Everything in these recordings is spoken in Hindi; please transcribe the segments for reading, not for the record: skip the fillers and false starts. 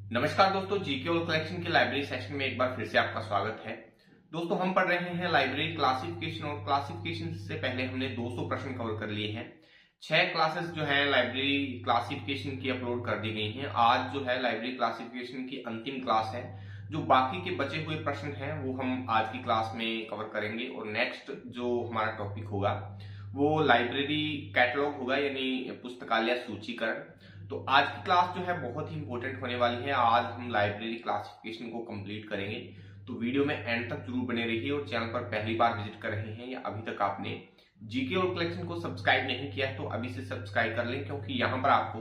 नमस्कार दोस्तों, जीके और कलेक्शन के लाइब्रेरी सेशन में एक बार फिर से आपका स्वागत है। दोस्तों, हम पढ़ रहे हैं लाइब्रेरी क्लासिफिकेशन और क्लासिफिकेशन से पहले हमने 200 प्रश्न कवर कर लिए हैं। 6 क्लासेस जो है लाइब्रेरी क्लासिफिकेशन की अपलोड कर दी गई हैं। आज जो है लाइब्रेरी क्लासिफिकेशन की अंतिम क्लास है। जो बाकी के बचे हुए प्रश्न हैं वो हम आज की क्लास में कवर करेंगे और नेक्स्ट जो हमारा टॉपिक होगा वो लाइब्रेरी कैटलॉग होगा, यानी पुस्तकालय सूचीकरण। तो आज की क्लास जो है बहुत ही इंपॉर्टेंट होने वाली है। आज हम लाइब्रेरी क्लासिफिकेशन को कंप्लीट करेंगे, तो वीडियो में एंड तक जरूर बने रहिए। और चैनल पर पहली बार विजिट कर रहे हैं या अभी तक आपने जीके और कलेक्शन को सब्सक्राइब नहीं किया है तो अभी से सब्सक्राइब कर लें, क्योंकि यहाँ पर आपको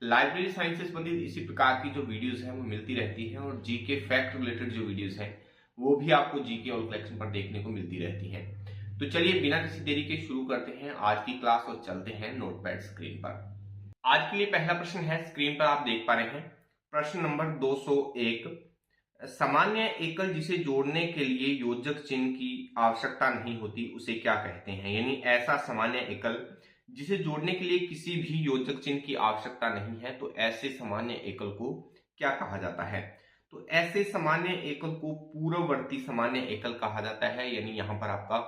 लाइब्रेरी साइंस से संबंधित इसी प्रकार की जो वीडियोस हैं वो मिलती रहती हैं और जीके फैक्ट रिलेटेड जो वीडियोस हैं वो भी आपको जीके और कलेक्शन पर देखने को मिलती रहती हैं। तो चलिए बिना किसी देरी के शुरू करते हैं आज की क्लास और चलते हैं नोटपैड स्क्रीन पर। आज के लिए पहला प्रश्न है, स्क्रीन पर आप देख पा रहे हैं। प्रश्न नंबर 201, सामान्य एकल जिसे जोड़ने के लिए योजक चिन्ह की आवश्यकता नहीं होती उसे क्या कहते हैं? यानी ऐसा सामान्य एकल जिसे जोड़ने के लिए किसी भी योजक चिन्ह की आवश्यकता नहीं है, तो ऐसे सामान्य एकल को क्या कहा जाता है? तो ऐसे सामान्य एकल को पूर्ववर्ती सामान्य एकल कहा जाता है, यानी यहां पर आपका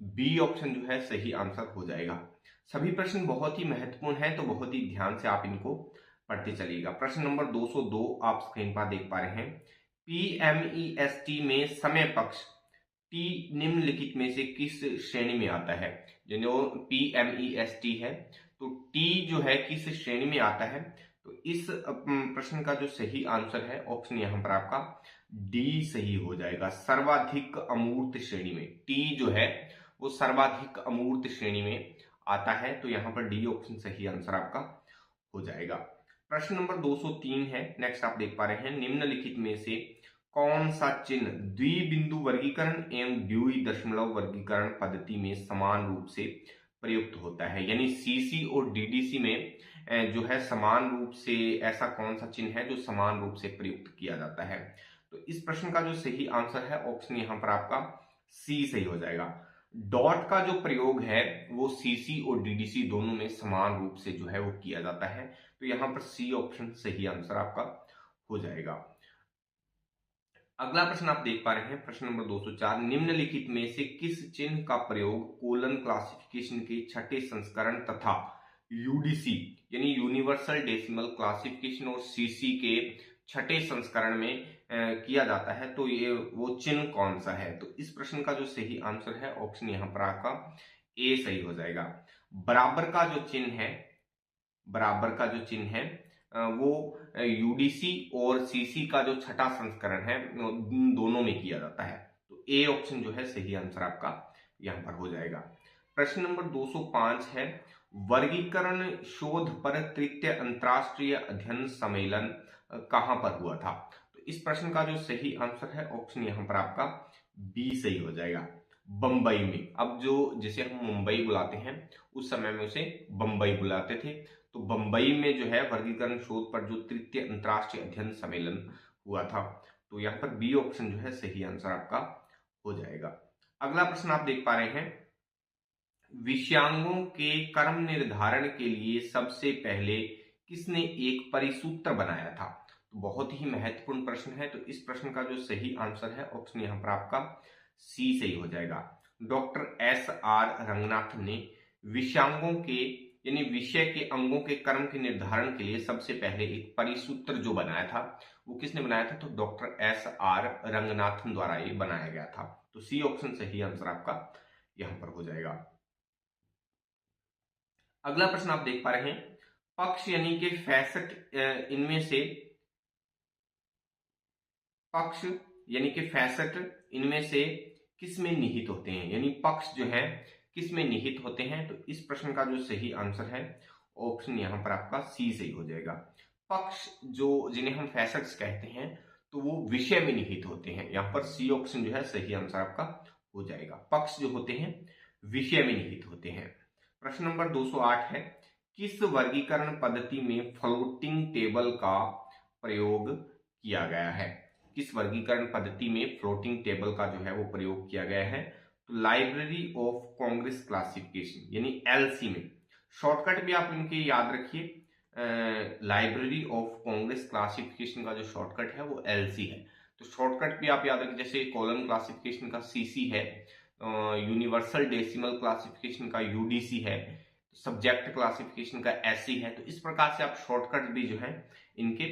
बी ऑप्शन जो है सही आंसर हो जाएगा। सभी प्रश्न बहुत ही महत्वपूर्ण हैं, तो बहुत ही ध्यान से आप इनको पढ़ते चलिएगा। प्रश्न नंबर 202 आप स्क्रीन पर देख पा रहे हैं। पीएमईएसटी में समय पक्ष टी निम्नलिखित में से किस श्रेणी में आता है? जो पीएमईएसटी है तो टी जो है किस श्रेणी में आता है? तो इस प्रश्न का जो सही आंसर है ऑप्शन यहां पर आपका डी सही हो जाएगा। सर्वाधिक अमूर्त श्रेणी में टी जो है वो सर्वाधिक अमूर्त श्रेणी में आता है, तो यहां पर डी ऑप्शन सही आंसर आपका हो जाएगा। प्रश्न नंबर 203 है, नेक्स्ट आप देख पा रहे हैं। निम्नलिखित में से कौन सा चिन्ह द्विबिंदु वर्गीकरण एवं द्वि दशमलव वर्गीकरण पद्धति में समान रूप से प्रयुक्त होता है? यानी सीसी और डीडीसी में जो है समान रूप से ऐसा कौन सा चिन्ह है जो समान रूप से प्रयुक्त किया जाता है? तो इस प्रश्न का जो सही आंसर है ऑप्शन यहां पर आपका सी सही हो जाएगा। डॉट का जो प्रयोग है वो सीसी और डीडीसी दोनों में समान रूप से जो है वो किया जाता है, तो यहां पर सी ऑप्शन सही आंसर आपका हो जाएगा। अगला प्रश्न आप देख पा रहे हैं, प्रश्न नंबर 204, निम्नलिखित में से किस चिन्ह का प्रयोग कोलन क्लासिफिकेशन के छठे संस्करण तथा यूडीसी यानी यूनिवर्सल डेसिमल क्लासिफिकेशन और सीसी के छठे संस्करण में किया जाता है? तो ये वो चिन्ह कौन सा है? तो इस प्रश्न का जो सही आंसर है ऑप्शन यहां पर आपका ए सही हो जाएगा। बराबर का जो चिन्ह है, बराबर का जो चिन्ह है वो यूडीसी और सीसी का जो छठा संस्करण है दोनों में किया जाता है, तो ए ऑप्शन जो है सही आंसर आपका यहां पर हो जाएगा। प्रश्न नंबर 205 है, वर्गीकरण शोध पर तृतीय अंतरराष्ट्रीय अध्ययन सम्मेलन कहां पर हुआ था? तो इस प्रश्न का जो सही आंसर है ऑप्शन यहां पर आपका बी सही हो जाएगा, बंबई में। अब जो जिसे हम मुंबई बुलाते हैं उस समय में उसे बंबई बुलाते थे, तो बंबई में जो है वर्गीकरण शोध पर जो तृतीय अंतरराष्ट्रीय अध्ययन सम्मेलन हुआ था, तो यहां पर बी ऑप्शन जो है सही आंसर आपका हो जाएगा। अगला प्रश्न आप देख पा रहे हैं, विषयांगों के क्रम निर्धारण के लिए सबसे पहले किसने एक परिसूत्र बनाया था? तो बहुत ही महत्वपूर्ण प्रश्न है, तो इस प्रश्न का जो सही आंसर है ऑप्शन यहां पर आपका सी सही हो जाएगा। डॉक्टर एस आर रंगनाथन ने विषयांगों के यानी विषय के अंगों के क्रम के निर्धारण के लिए सबसे पहले एक परिसूत्र जो बनाया था वो किसने बनाया था? तो डॉक्टर एस आर रंगनाथन द्वारा ये बनाया गया था, तो सी ऑप्शन सही आंसर आपका यहां पर हो जाएगा। अगला प्रश्न आप देख पा रहे हैं, पक्ष यानी कि फैसेट इनमें से पक्ष यानी कि फैसेट इनमें से किस में निहित होते हैं? यानी पक्ष जो है किस में निहित होते हैं? तो इस प्रश्न का जो सही आंसर है ऑप्शन यहां पर आपका सी सही हो जाएगा। पक्ष जो जिन्हें हम फैसेट्स कहते हैं तो वो विषय में निहित होते हैं, यहां पर सी ऑप्शन जो है सही आंसर आपका हो जाएगा। पक्ष जो होते हैं विषय में निहित होते हैं। प्रश्न नंबर 208 है, किस वर्गीकरण पद्धति में फ्लोटिंग टेबल का प्रयोग किया गया है? किस वर्गीकरण पद्धति में फ्लोटिंग टेबल का जो है वो प्रयोग किया गया है? तो लाइब्रेरी ऑफ कांग्रेस क्लासिफिकेशन यानी एलसी में। शॉर्टकट भी आप इनके याद रखिए, लाइब्रेरी ऑफ कांग्रेस क्लासिफिकेशन का जो शॉर्टकट है वो एलसी है। तो शॉर्टकट भी आप याद रखें, जैसे कॉलम क्लासिफिकेशन का सीसी है, यूनिवर्सल डेसिमल क्लासिफिकेशन का यूडीसी है, सब्जेक्ट क्लासिफिकेशन का एससी है। तो इस प्रकार से आप शॉर्टकट भी जो है इनके,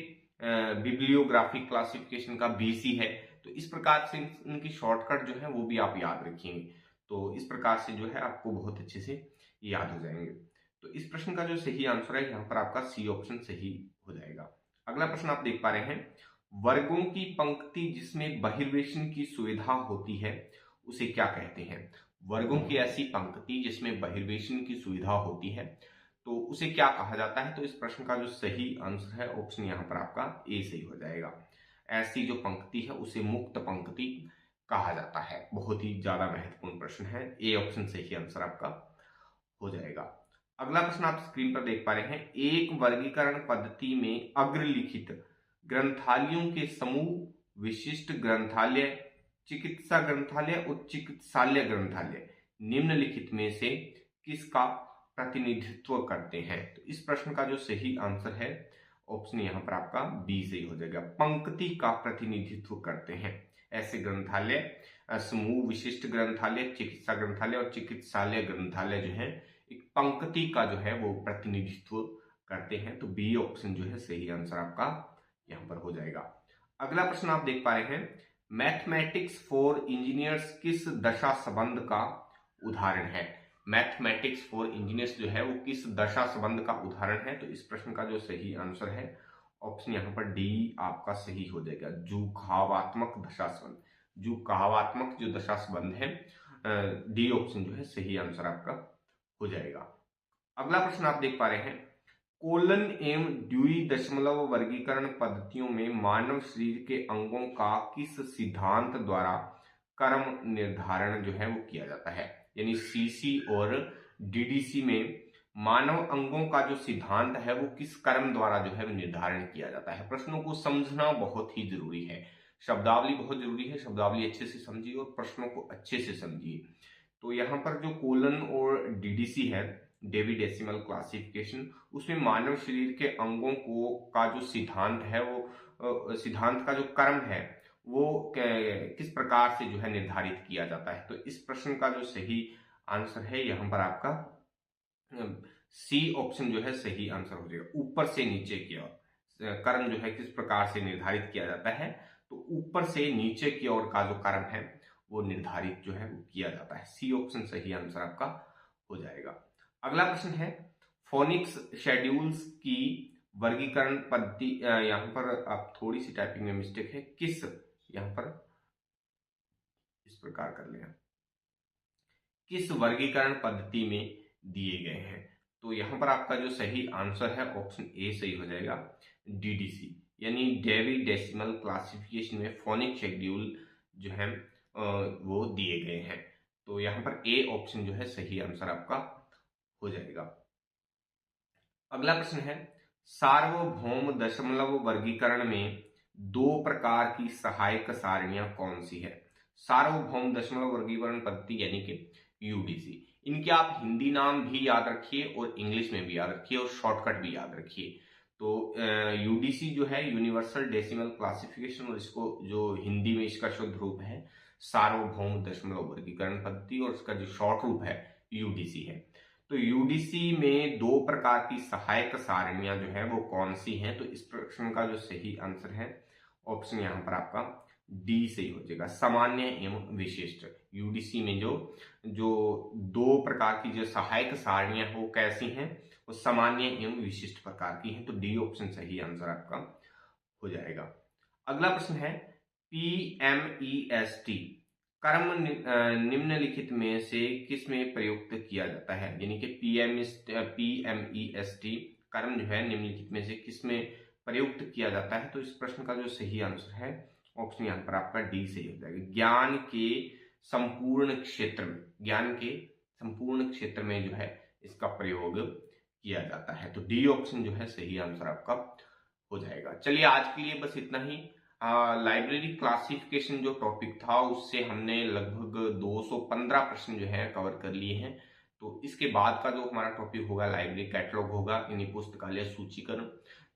बिब्लियोग्राफिक क्लासिफिकेशन का बीसी है। तो इस प्रकार से इनकी शॉर्टकट जो है वो भी आप याद रखेंगे। तो इस प्रकार से जो है आपको बहुत अच्छे से याद हो जाएंगे। तो इस प्रश्न का जो सही आंसर है यहाँ पर आपका सी ऑप्शन सही हो जाएगा। अगला प्रश्न आप देख पा रहे हैं, वर्गों की पंक्ति जिसमें बहिर्वेशन की सुविधा होती है उसे क्या कहते हैं? वर्गों की ऐसी पंक्ति जिसमें बहिर्वेशन की सुविधा होती है तो उसे क्या कहा जाता है? तो इस प्रश्न का जो सही आंसर है ऑप्शन यहाँ पर आपका ए सही हो जाएगा। ऐसी जो पंक्ति है उसे मुक्त पंक्ति कहा जाता है। बहुत ही ज्यादा महत्वपूर्ण प्रश्न है, ए ऑप्शन सही आंसर आपका हो जाएगा। अगला प्रश्न आप स्क्रीन पर देख पा रहे हैं, एक वर्गीकरण पद्धति में अग्रलिखित ग्रंथालयों के समूह विशिष्ट ग्रंथालय, चिकित्सा ग्रंथालय और चिकित्सालय ग्रंथालय निम्नलिखित में से किसका प्रतिनिधित्व करते हैं? तो इस प्रश्न का जो सही आंसर है ऑप्शन यहाँ पर आपका बी सही हो जाएगा। पंक्ति का प्रतिनिधित्व करते हैं ऐसे ग्रंथालय, समूह विशिष्ट ग्रंथालय, चिकित्सा ग्रंथालय और चिकित्सालय ग्रंथालय जो है एक पंक्ति का जो है वो प्रतिनिधित्व करते हैं। तो बी ऑप्शन जो है सही आंसर आपका यहाँ पर हो जाएगा। अगला प्रश्न आप देख पा रहे हैं, मैथमेटिक्स फॉर इंजीनियर्स किस दशा संबंध का उदाहरण है? मैथमेटिक्स फॉर इंजीनियर्स जो है वो किस दशा संबंध का उदाहरण है? तो इस प्रश्न का जो सही आंसर है ऑप्शन यहाँ पर डी आपका सही हो जाएगा, जुकावात्मक दशा संबंध। जुकावात्मक जो दशा संबंध है, डी ऑप्शन जो है सही आंसर आपका हो जाएगा। अगला प्रश्न आप देख पा रहे हैं, कोलन एवं ड्यूई दशमलव वर्गीकरण पद्धतियों में मानव शरीर के अंगों का किस सिद्धांत द्वारा क्रम निर्धारण जो है वो किया जाता है? यानी सीसी और डीडीसी में मानव अंगों का जो सिद्धांत है वो किस क्रम द्वारा जो है निर्धारण किया जाता है? प्रश्नों को समझना बहुत ही जरूरी है, शब्दावली बहुत जरूरी है, शब्दावली अच्छे से समझिए और प्रश्नों को अच्छे से समझिए। तो यहाँ पर जो कोलन और डीडीसी है, डेवी डेसिमल क्लासिफिकेशन, उसमें मानव शरीर के अंगों को का जो सिद्धांत है वो सिद्धांत का जो क्रम है वो किस प्रकार से जो है निर्धारित किया जाता है? तो इस प्रश्न का जो सही आंसर है यहाँ पर आपका सी ऑप्शन जो है सही आंसर हो जाएगा। ऊपर से नीचे की ओर क्रम जो है किस प्रकार से निर्धारित किया जाता है? तो ऊपर से नीचे की ओर का जो क्रम है वो निर्धारित जो है वो किया जाता है। सी ऑप्शन सही आंसर आपका हो जाएगा। अगला प्रश्न है, फोनिक्स शेड्यूल्स की वर्गीकरण पद्धति, यहाँ पर आप थोड़ी सी टाइपिंग में मिस्टेक है, किस, यहाँ पर इस प्रकार कर लें, किस वर्गीकरण पद्धति में दिए गए हैं? तो यहाँ पर आपका जो सही आंसर है ऑप्शन ए सही हो जाएगा, डीडीसी यानी डेवी डेसिमल क्लासिफिकेशन में फोनिक शेड्यूल जो है वो दिए गए हैं। तो यहाँ पर ए ऑप्शन जो है सही आंसर आपका हो जाएगा। अगला प्रश्न है, सार्वभौम दशमलव वर्गीकरण में दो प्रकार की सहायक सारणियां कौन सी है? सार्वभौम दशमलव वर्गीकरण पद्धति यानी कि यूडीसी, इनके आप हिंदी नाम भी याद रखिए और इंग्लिश में भी याद रखिए और शॉर्टकट भी याद रखिए। तो यूडीसी जो है यूनिवर्सल डेसिमल क्लासिफिकेशन, और इसको जो हिंदी में इसका शुद्ध रूप है सार्वभौम दशमलव वर्गीकरण पद्धति, और इसका जो शॉर्ट रूप है यूडीसी है। तो यूडीसी में दो प्रकार की सहायक सारणियां जो है वो कौन सी हैं? तो इस प्रश्न का जो सही आंसर है ऑप्शन यहाँ पर आपका डी सही हो जाएगा, सामान्य एवं विशिष्ट। यूडीसी में जो जो दो प्रकार की जो सहायक सारणियां वो कैसी हैं? वो सामान्य एवं विशिष्ट प्रकार की हैं। तो डी ऑप्शन सही आंसर आपका हो जाएगा। अगला प्रश्न है, PMEST क्रम निम्नलिखित में से किस में प्रयुक्त किया जाता है? यानी कि PMEST क्रम जो है निम्नलिखित में से किस में प्रयुक्त किया जाता है? तो इस प्रश्न का जो सही आंसर है ऑप्शन यहाँ पर आपका डी सही हो जाएगा, ज्ञान के संपूर्ण क्षेत्र में, ज्ञान के संपूर्ण क्षेत्र में जो है इसका प्रयोग किया जाता है। तो डी ऑप्शन जो है सही आंसर आपका हो जाएगा। चलिए आज के लिए बस इतना ही। लाइब्रेरी क्लासिफिकेशन जो टॉपिक था उससे हमने लगभग 215 प्रश्न जो है कवर कर लिए हैं। तो तो इसके बाद का जो हमारा टॉपिक होगा लाइब्रेरी कैटलॉग होगा, यानी पुस्तकालय सूचीकरण।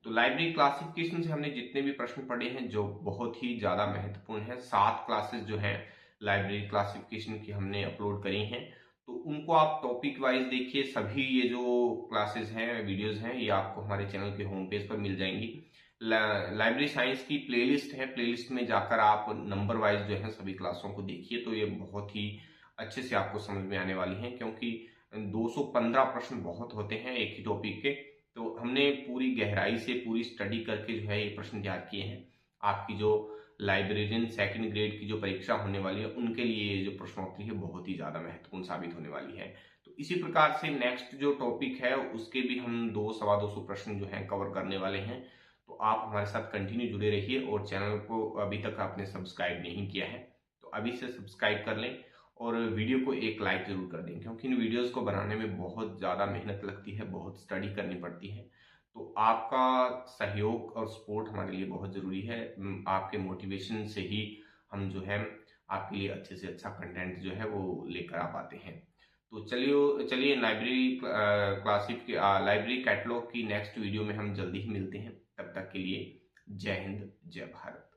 तो लाइब्रेरी क्लासिफिकेशन से हमने जितने भी प्रश्न पढ़े हैं जो बहुत ही ज्यादा महत्वपूर्ण है, 7 क्लासेस जो हैं लाइब्रेरी क्लासिफिकेशन की हमने अपलोड करी हैं, तो उनको आप टॉपिक वाइज देखिए। सभी ये जो क्लासेस हैं, वीडियोस हैं, ये आपको हमारे चैनल के होम पेज पर मिल जाएंगी। लाइब्रेरी साइंस की प्लेलिस्ट है, प्लेलिस्ट में जाकर आप नंबर वाइज जो है सभी क्लासों को देखिए, तो ये बहुत ही अच्छे से आपको समझ में आने वाली हैं, क्योंकि 215 प्रश्न बहुत होते हैं एक ही टॉपिक के। तो हमने पूरी गहराई से पूरी स्टडी करके जो है ये प्रश्न तैयार किए हैं। आपकी जो लाइब्रेरियन सेकंड ग्रेड की जो परीक्षा होने वाली है उनके लिए ये जो प्रश्नोत्तरी है बहुत ही ज्यादा महत्वपूर्ण साबित होने वाली है। तो इसी प्रकार से नेक्स्ट जो टॉपिक है उसके भी हम 200-225 प्रश्न जो है कवर करने वाले हैं। तो आप हमारे साथ कंटिन्यू जुड़े रहिए, और चैनल को अभी तक आपने सब्सक्राइब नहीं किया है तो अभी से सब्सक्राइब कर लें, और वीडियो को एक लाइक जरूर कर दें, क्योंकि इन वीडियोस को बनाने में बहुत ज़्यादा मेहनत लगती है, बहुत स्टडी करनी पड़ती है। तो आपका सहयोग और सपोर्ट हमारे लिए बहुत ज़रूरी है। आपके मोटिवेशन से ही हम जो है आपके लिए अच्छे से अच्छा कंटेंट जो है वो लेकर आ पाते हैं। तो चलिए लाइब्रेरी कैटलॉग की नेक्स्ट वीडियो में हम जल्दी ही मिलते हैं। तब तक के लिए जय हिंद, जय भारत।